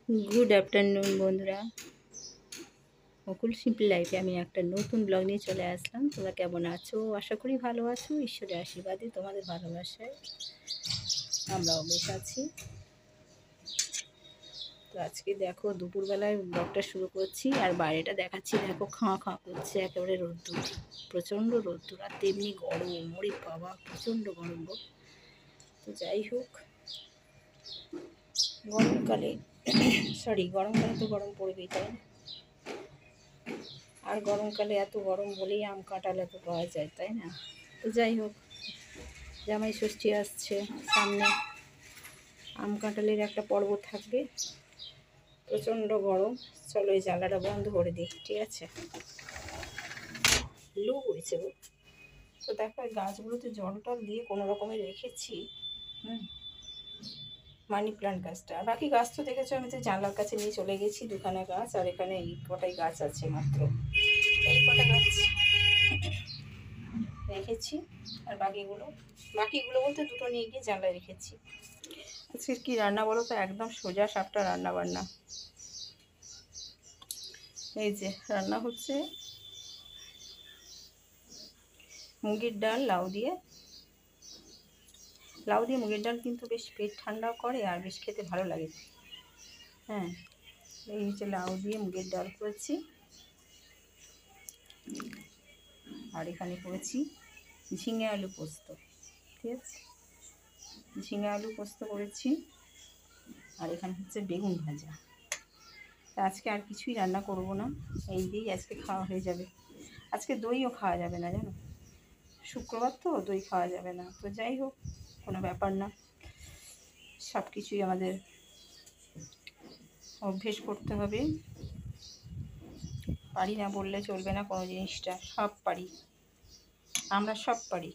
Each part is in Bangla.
गुड आफ्टरनुन बंधुरा অকুল সিম্পল লাইফে আমি একটা নতুন ব্লগ নিয়ে চলে আসলাম। তোমরা কেমন আছো? আশা করি ভালো আছো। ঈশ্বরের আশীর্বাদে তোমাদের ভালোবাসায় আমরাও বেশ আছি। তো আজকে দেখো দুপুরবেলায় ব্লগটা শুরু করছি আর বাইরেটা দেখাচ্ছি। দেখো খাঁ খাঁ করছে, একেবারে রোদ্দুর, প্রচণ্ড রোদ্দুর, আর তেমনি গরম। ওরে বাবা, প্রচণ্ড গরম গো। তো যাই হোক, গরমকালে গরমকালে তো গরম পড়বেই, তাই না? আর গরমকালে এত গরম বলেই আম কাঁঠাল এত পাওয়া যায়, তাই না? তো যাই হোক, জামাই ষষ্ঠী আসছে সামনে, আম কাঁঠালের একটা পর্ব থাকবে। প্রচণ্ড গরম। চলো এই জ্বালাটা বন্ধ করে দিই, ঠিক আছে? লু হয়েছে গো। তো দেখো এই গাছগুলোতে জল টল দিয়ে কোনো রকমে রেখেছি। মানি প্লান্ট গাছটা, বাকি গাছ তো দেখেছো আমি তো জানলার কাছে নিয়ে চলে গেছি। দুখানা গাছ, আর এখানে এই কটাই গাছ আছে মাত্র, এই কটা গাছ রেখেছি। আর বাকিগুলো বলতে দুটো নিয়ে গিয়ে জানলায় রেখেছি। আজকে কি রান্না বলো তো? একদম সোজা সাপটা রান্না বান্না। এই যে রান্না হচ্ছে মুগের ডাল, লাউ দিয়ে মুগের ডাল কিন্তু বেশ পেট ঠান্ডাও করে আর বেশ খেতে ভালো লাগে। হ্যাঁ, এই হচ্ছে লাউ দিয়ে মুগের ডাল করেছি। আর এখানে করেছি ঝিঙে আলু পোস্ত, ঠিক আছে? ঝিঙে আলু পোস্ত করেছি। আর এখানে হচ্ছে বেগুন ভাজা। তা আজকে আর কিছুই রান্না করব না, এই দিয়েই আজকে খাওয়া হয়ে যাবে। আজকে দইও খাওয়া যাবে না, জানো? শুক্রবার তো দই খাওয়া যাবে না। তো যাই হোক, কোনো ব্যাপার না। সব কিছুই আমাদের অভ্যেস করতে হবে। পারি না বললে চলবে না, কোনো জিনিসটা সব পারি, আমরা সব পারি।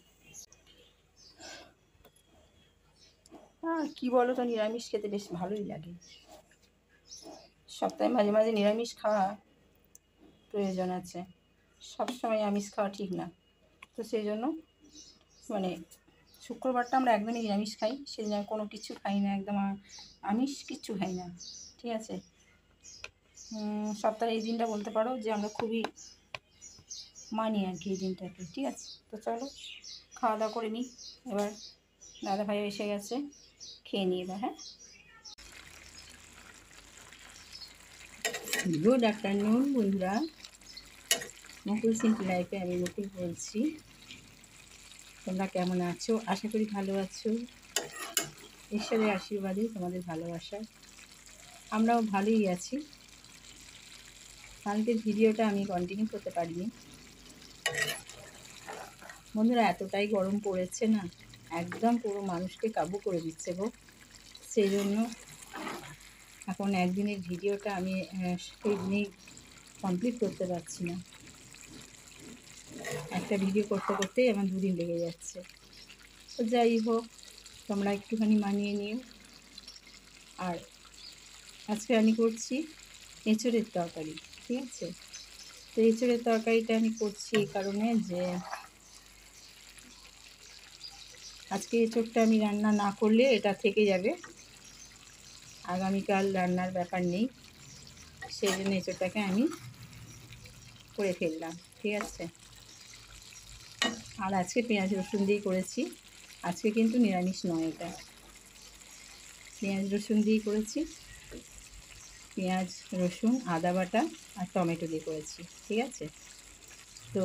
আর কী বলো তো, নিরামিষ খেতে বেশ ভালোই লাগে। সপ্তাহে মাঝে মাঝে নিরামিষ খাওয়া প্রয়োজন আছে, সবসময় আমিষ খাওয়া ঠিক না। তো সেই জন্য মানে শুক্রবারটা আমরা একদমই নিরামিষ খাই। সেই জন্য কোনো কিছু খাই না, একদম আমিষ কিচ্ছু খাই না, ঠিক আছে? সপ্তাহে এই দিনটা বলতে পারো যে আমরা খুবই মানি আর কি এই দিনটাকে, ঠিক আছে? তো চলো খাওয়া দাওয়া করে নিই। এবার দাদা ভাই এসে গেছে, খেয়ে নিই এবার। হ্যাঁ, গুড আফটারনুন বন্ধুরা, মুকুল সিম্পল লাইফে আমি মুকুল বলছি। তোমরা কেমন আছো? আশা করি ভালো আছো। ঈশ্বরের আশীর্বাদে তোমাদের ভালোবাসায় আমরাও ভালোই আছি। কালকের ভিডিওটা আমি কন্টিনিউ করতে পারিনি বন্ধুরা, এতটাই গরম পড়েছে না, একদম পুরো মানুষকে কাবু করে দিচ্ছে গো। সেই জন্য এখন একদিনের ভিডিওটা আমি সেই দিনেই কমপ্লিট করতে পারছি না। একটা ভিডিও করতে করতেই আমার 2 দিন লেগে যাচ্ছে। তো যাই হোক, তোমরা একটুখানি মানিয়ে নিও। আর আজকে আমি করছি এঁচড়ের তরকারি, ঠিক আছে? তো এঁচড়ের তরকারিটা আমি করছি এই কারণে যে আজকে এঁচড়টা আমি রান্না না করলে এটা থেকে যাবে, আগামীকাল রান্নার ব্যাপার নেই। সেই জন্য এঁচড়টাকে আমি করে ফেললাম, ঠিক আছে? আর আজকে পেঁয়াজ রসুন দিয়ে করেছি। আজকে কিন্তু নিরামিষ নয়, এটা পেঁয়াজ রসুন দিয়ে করেছি। পেঁয়াজ রসুন আদা বাটা আর টমেটো দিয়ে করেছি, ঠিক আছে? তো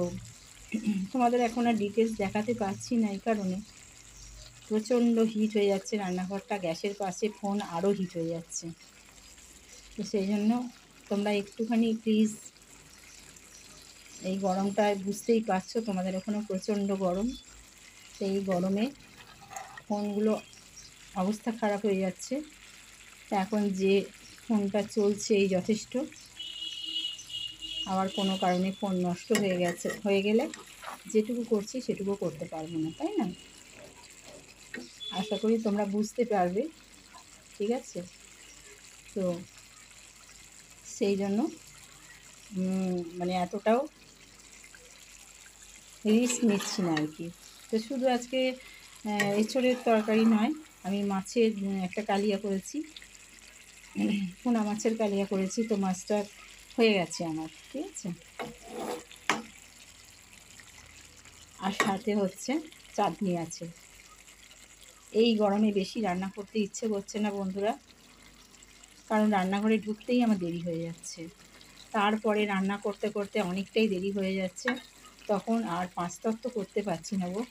তোমাদের এখন আর ডিটেলস দেখাতে পারছি না এই কারণে প্রচণ্ড হিট হয়ে যাচ্ছে রান্নাঘরটা, গ্যাসের পাশে ফোন আরও হিট হয়ে যাচ্ছে। তো সেই জন্য তোমরা একটুখানি প্লিজ, এই গরমটায় বুঝতেই পারছো তোমাদের ওখানে প্রচণ্ড গরম। সেই গরমে ফোনগুলো অবস্থা খারাপ হয়ে যাচ্ছে। তা এখন যে ফোনটা চলছে এই যথেষ্ট, আবার কোনো কারণে ফোন নষ্ট হয়ে গেলে যেটুকু করছি সেটুকু করতে পারবো না, তাই না? আশা করি তোমরা বুঝতে পারবে, ঠিক আছে? তো সেই জন্য মানে এতটাও রিস্ক নিচ্ছি না আর কি। তো শুধু আজকে এঁচড়ের তরকারি নয়, আমি মাছের একটা কালিয়া করেছি। পোনা মাছের কালিয়া করেছি, তো মাছটা হয়ে গেছে আমার, ঠিক আছে। আর সাথে হচ্ছে চাটনি আছে। এই গরমে বেশি রান্না করতে ইচ্ছে করছে না বন্ধুরা, কারণ রান্নাঘরে ঢুকতেই আমার দেরি হয়ে যাচ্ছে। তারপরে রান্না করতে করতে অনেকটাই দেরি হয়ে যাচ্ছে, তখন আর পাঁচ তত্ত্ব করতে পারছি না গো।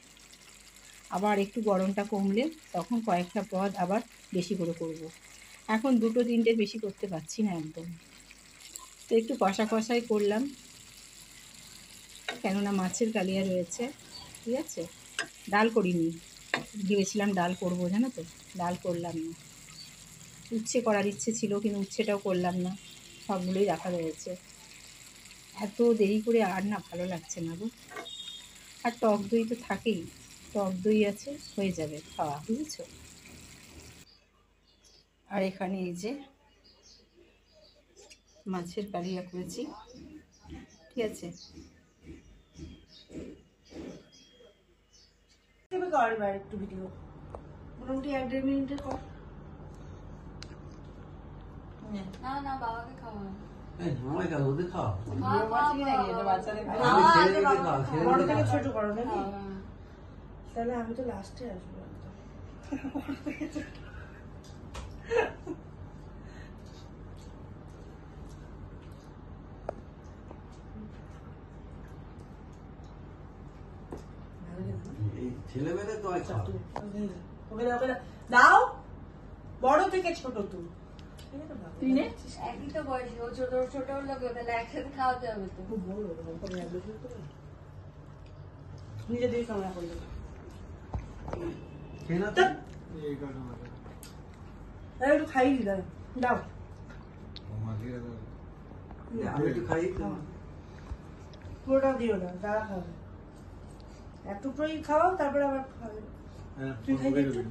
আবার একটু গরমটা কমলে তখন কয়েকটা পদ আবার বেশি করে করব। এখন দুটো তিনটের বেশি করতে পারছি না একদম। তো একটু কষা কষাই করলাম, কেননা মাছের কালিয়া রয়েছে, ঠিক আছে। ডাল করিনি, ভেবেছিলাম ডাল করবো, জানো তো, ডাল করলাম না। উচ্ছে করার ইচ্ছে ছিল, কিন্তু উচ্ছেটাও করলাম না, সবগুলোই রাখা রয়েছে। এত দেরি করে আর না ভালো লাগছে না গো। আর টক দই তো থাকেই, টক দই আছে, হয়ে যাবে খাওয়া, বুঝেছো। আর এখানে এই যে মাছের কালিয়া করেছি, ঠিক আছে। একটু ভিডিও মোটামুটি 1-1.5 মিনিটের কর। না না বাবাকে খাওয়া বড় থেকে ছোট করো নাকি? তাহলে আমি তো লাস্টে আসবো একদম। ছেলেমেয়েরা তো দাও, বড় থেকে ছোট তুই একই তো বয়সী, ও ছোট ছোট লোক, তাহলে একসাথে খাওয়াতে হবে তো। নিজে দিয়ে কামড়া করলে একটু খাই দি, দাও আমি একটু খাই। পুরোটা দিও না, দাঁড়া খাবে এক টুকরোই খাওয়াও, তারপরে আবার খাবে। তুই খাই দে একটু।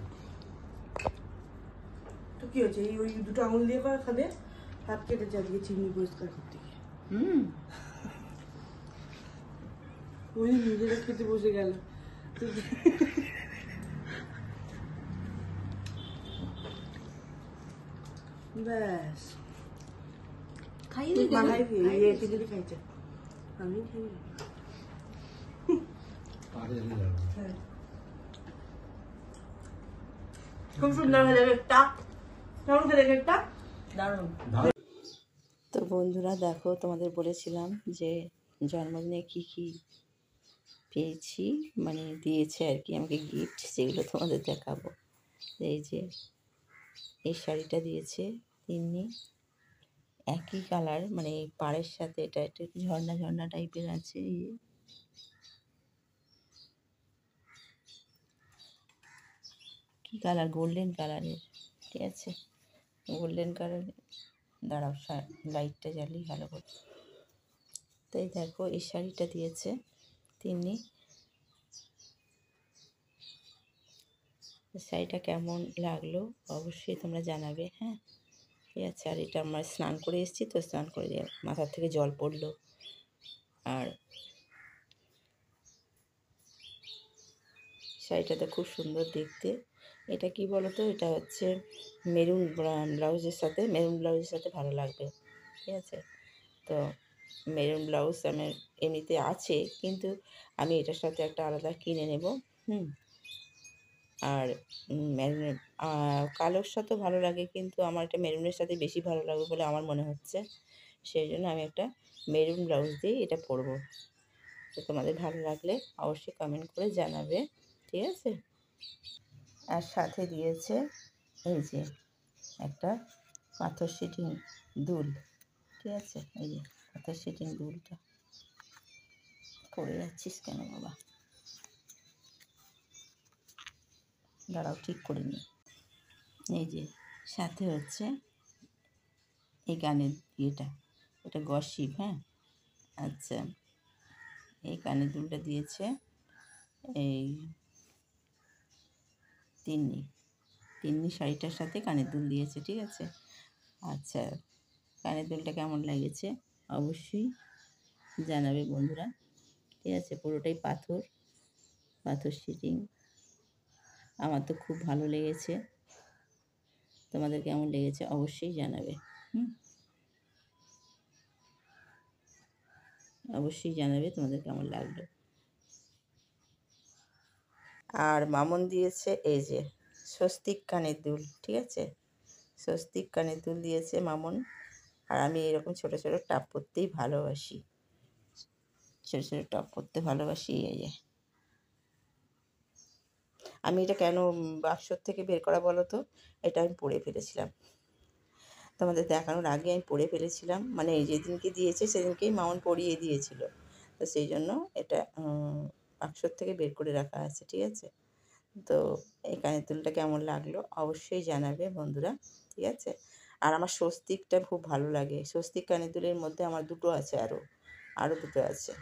তো কি হচ্ছে, এই ওই দুটো আঙুল দিয়ে করে খাবে, হাত কেটে চালিয়ে চিনি পরিষ্কার করতে গিয়ে ওই নিজেরা খেতে বসে গেল। ব্যাস খাইয়ে মালাই দিয়ে খিচুড়ি খাইছে, আমি খাই। খুব সুন্দর হয়ে যাবে একটা, কেমন করে একটা দারুণ। তো বন্ধুরা দেখো, তোমাদের বলেছিলাম যে জন্মদিনে কি কি পেয়েছি, মানে দিয়েছে আর কি আমাকে গিফট, সেগুলো তোমাদের দেখাবো। এই যে এই শাড়িটা দিয়েছে তিন্নি, একই কালার, মানে এই পাড়ের সাথে এটা একটু ঝর্ণা ঝর্ণা টাইপের আছে। এই যে কী কালার, গোল্ডেন কালারের, ঠিক আছে, গোল্ডেন কালারের। দাঁড়াও লাইটটা জ্বালিয়ে ভালো করে। তাই দেখো এই শাড়িটা দিয়েছে তিন্নি, শাড়িটা কেমন লাগলো অবশ্যই তোমরা জানাবে, হ্যাঁ, ঠিক আছে। আর এটা আমার স্নান করে এসেছি, তো স্নান করে মাথার থেকে জল পড়লো। আর শাড়িটাতে খুব সুন্দর দেখতে। এটা কি বলো তো, এটা হচ্ছে মেরুন ব্লাউজের সাথে ভালো লাগবে, ঠিক আছে। তো মেরুন ব্লাউজ আমার এমনিতে আছে, কিন্তু আমি এটার সাথে একটা আলাদা কিনে নেব। আর মেরুনের কালোর সাথেও ভালো লাগে, কিন্তু আমার এটা মেরুনের সাথে বেশি ভালো লাগবে বলে আমার মনে হচ্ছে, সেই জন্য আমি একটা মেরুন ব্লাউজ দিয়ে এটা পরবো। তো তোমাদের ভালো লাগলে অবশ্যই কমেন্ট করে জানাবে, ঠিক আছে। আর সাথে দিয়েছে এই যে একটা পাথর সিটিং দুল, ঠিক আছে। এই যে পাথর সিটিং দুলটা, পরে যাচ্ছিস কেন বাবা, দাঁড়াও ঠিক করে নি। এই যে সাথে হচ্ছে এই কানের ইয়েটা, এটা গসিপ, হ্যাঁ, আচ্ছা। এই কানের দুলটা দিয়েছে এই তিন্নি শাড়িটার সাথে কানের দুল দিয়েছে, ঠিক আছে। আচ্ছা, কানের দুলটা কেমন লেগেছে অবশ্যই জানাবে বন্ধুরা, ঠিক আছে। পুরোটাই পাথর সিটিং, আমার তো খুব ভালো লেগেছে। তো তোমাদের কেমন লেগেছে অবশ্যই জানাবে। অবশ্যই জানাবে তোমাদের কেমন লাগলো। আর মামন দিয়েছে এই যে স্বস্তিক কানের দুল, ঠিক আছে, স্বস্তিক কানের দুল দিয়েছে মামন। আর আমি এরকম ছোট ছোট টাপ পরতেই ভালোবাসি, ছোট ছোট টপ পরতে ভালোবাসি। এই যে আমি এটা কেন বাক্সর থেকে বের করা বলো তো, এটা আমি পরে ফেলেছিলাম, তোমাদের দেখানোর আগে আমি পরে ফেলেছিলাম, মানে এই যেদিনকে দিয়েছে সেদিনকেই মামন পরিয়ে দিয়েছিল, তো সেই জন্য এটা বাক্সর থেকে বের করে রাখা আছে, ঠিক আছে। তো এই কানের দুলটা কেমন লাগলো অবশ্যই জানাবে বন্ধুরা, ঠিক আছে। আর আমার স্বস্তিকটা খুব ভালো লাগে, স্বস্তিক কানের দুলের মধ্যে আমার দুটো আছে, আরও দুটো আছে।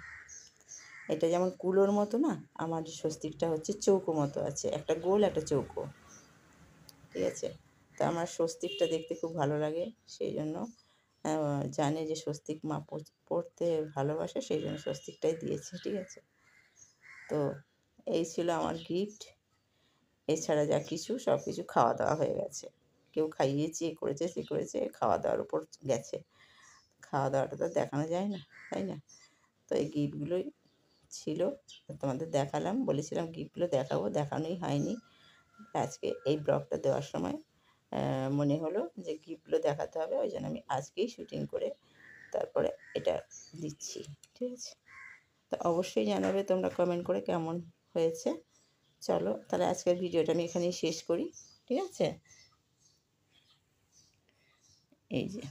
এটা যেমন কুলোর মতো না, আমার স্বস্তিকটা হচ্ছে চৌকো মতো আছে, একটা গোল একটা চৌকো, ঠিক আছে। তো আমার স্বস্তিকটা দেখতে খুব ভালো লাগে, সেই জন্য জানে যে স্বস্তিক মা পড়তে ভালোবাসে, সেই জন্য স্বস্তিকটাই দিয়েছে, ঠিক আছে। তো এই ছিল আমার গিফট। এছাড়া যা কিছু সব কিছু খাওয়া দাওয়া হয়ে গেছে, কেউ খাইয়েছে, এ করেছে সে করেছে, খাওয়া দাওয়ার উপর গেছে, খাওয়া দাওয়াটা তো দেখানো যায় না, তাই না। তো এই গিফটগুলোই ছিল, তোমাদের দেখালাম, বলেছিলাম গিফটগুলো দেখাবো, দেখানোই হয়নি। আজকে এই ব্লগটা দেওয়ার সময় মনে হলো যে গিফটগুলো দেখাতে হবে, ওই জন্য আমি আজকেই শুটিং করে তারপরে এটা দিচ্ছি, ঠিক আছে। তো অবশ্যই জানাবে তোমরা কমেন্ট করে কেমন হয়েছে। চলো তাহলে আজকের ভিডিওটা আমি এখানেই শেষ করি, ঠিক আছে। এই যে